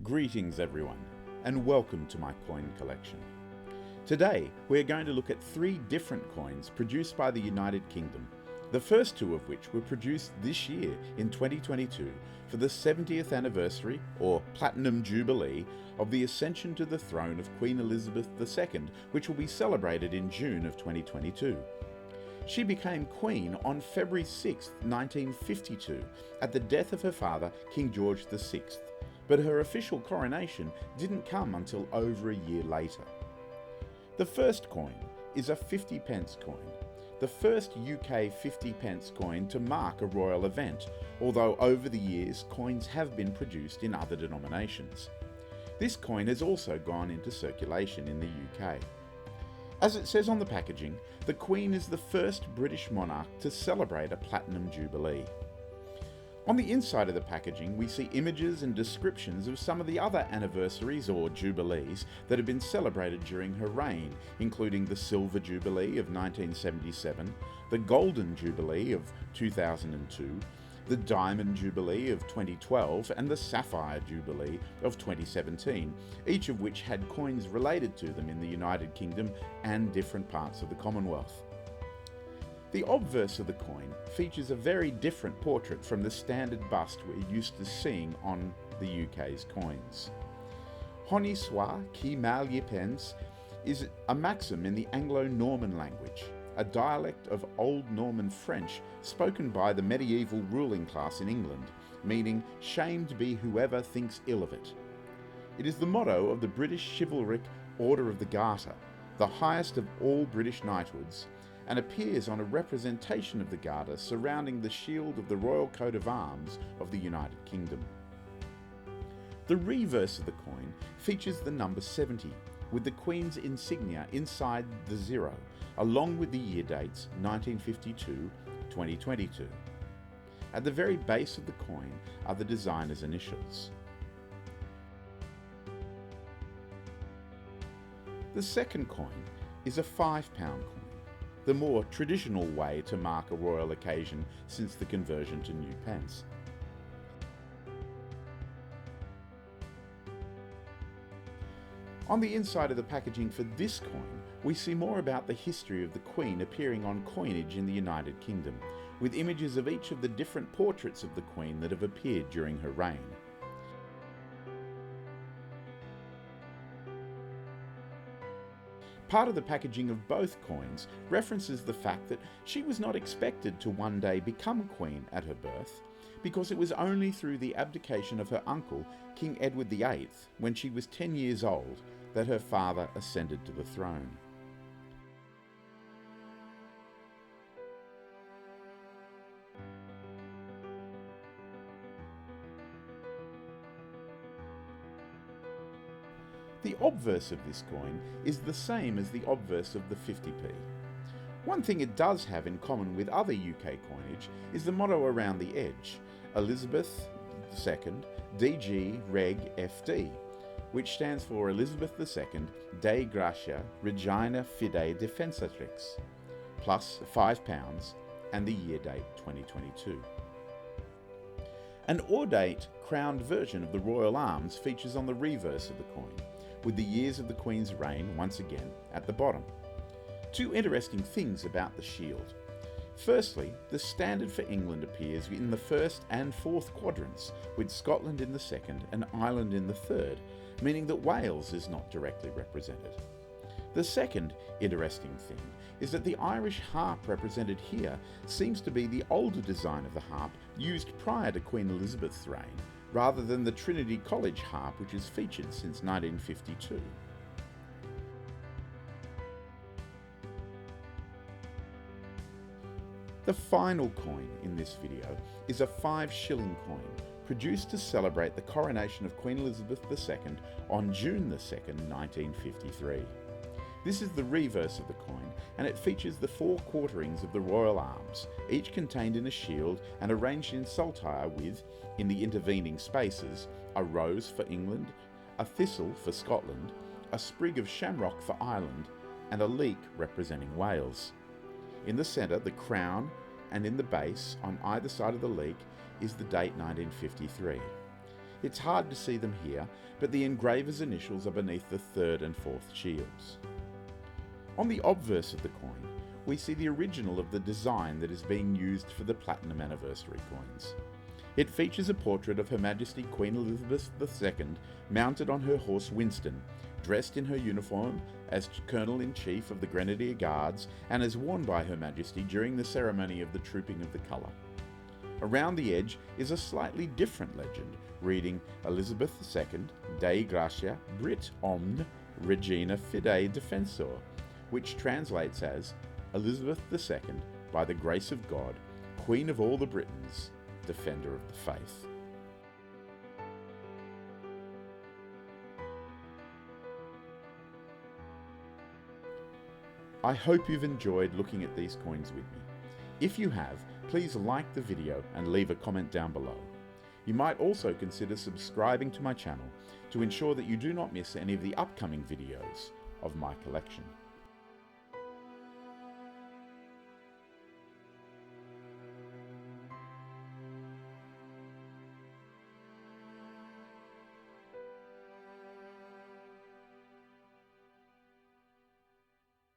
Greetings everyone, and welcome to my coin collection. Today we're going to look at three different coins produced by the United Kingdom, the first two of which were produced this year in 2022 for the 70th anniversary or Platinum Jubilee of the ascension to the throne of Queen Elizabeth II, which will be celebrated in June of 2022. She became Queen on February 6, 1952, at the death of her father, King George VI, but her official coronation didn't come until over a year later. The first coin is a 50 pence coin, the first UK 50 pence coin to mark a royal event, although over the years coins have been produced in other denominations. This coin has also gone into circulation in the UK. As it says on the packaging, the Queen is the first British monarch to celebrate a Platinum Jubilee. On the inside of the packaging we see images and descriptions of some of the other anniversaries or jubilees that have been celebrated during her reign, including the Silver Jubilee of 1977, the Golden Jubilee of 2002, the Diamond Jubilee of 2012 and the Sapphire Jubilee of 2017, each of which had coins related to them in the United Kingdom and different parts of the Commonwealth. The obverse of the coin features a very different portrait from the standard bust we're used to seeing on the UK's coins. Honi soit qui mal y pense is a maxim in the Anglo-Norman language, a dialect of Old Norman French spoken by the medieval ruling class in England, meaning shamed be whoever thinks ill of it. It is the motto of the British chivalric Order of the Garter, the highest of all British knighthoods, and appears on a representation of the Garter surrounding the shield of the Royal Coat of Arms of the United Kingdom. The reverse of the coin features the number 70, with the Queen's insignia inside the zero, along with the year dates 1952, 2022. At the very base of the coin are the designer's initials. The second coin is a £5 coin, the more traditional way to mark a royal occasion since the conversion to new pence. On the inside of the packaging for this coin, we see more about the history of the Queen appearing on coinage in the United Kingdom, with images of each of the different portraits of the Queen that have appeared during her reign. Part of the packaging of both coins references the fact that she was not expected to one day become Queen at her birth, because it was only through the abdication of her uncle, King Edward VIII, when she was 10 years old, that her father ascended to the throne. The obverse of this coin is the same as the obverse of the 50p. One thing it does have in common with other UK coinage is the motto around the edge, Elizabeth II, DG Reg FD, which stands for Elizabeth II Dei Gratia Regina Fidei Defensatrix, plus £5 and the year date 2022. An ornate crowned version of the royal arms features on the reverse of the coin, with the years of the Queen's reign once again at the bottom. Two interesting things about the shield. Firstly, the standard for England appears in the first and fourth quadrants, with Scotland in the second and Ireland in the third, meaning that Wales is not directly represented. The second interesting thing is that the Irish harp represented here seems to be the older design of the harp used prior to Queen Elizabeth's reign, rather than the Trinity College harp which is featured since 1952. The final coin in this video is a 5 shilling coin, produced to celebrate the coronation of Queen Elizabeth II on June 2nd, 1953. This is the reverse of the coin, and it features the 4 quarterings of the royal arms, each contained in a shield and arranged in saltire with, in the intervening spaces, a rose for England, a thistle for Scotland, a sprig of shamrock for Ireland, and a leek representing Wales. In the centre, the crown, and in the base, on either side of the leek, is the date 1953. It's hard to see them here, but the engraver's initials are beneath the 3rd and 4th shields. On the obverse of the coin, we see the original of the design that is being used for the Platinum Anniversary coins. It features a portrait of Her Majesty Queen Elizabeth II mounted on her horse Winston, dressed in her uniform as Colonel-in-Chief of the Grenadier Guards and as worn by Her Majesty during the ceremony of the Trooping of the Colour. Around the edge is a slightly different legend, reading Elizabeth II, Dei Gratia, Brit Omne, Regina Fidei Defensor, which translates as Elizabeth II, by the grace of God, Queen of all the Britons, Defender of the Faith. I hope you've enjoyed looking at these coins with me. If you have, please like the video and leave a comment down below. You might also consider subscribing to my channel to ensure that you do not miss any of the upcoming videos of my collection.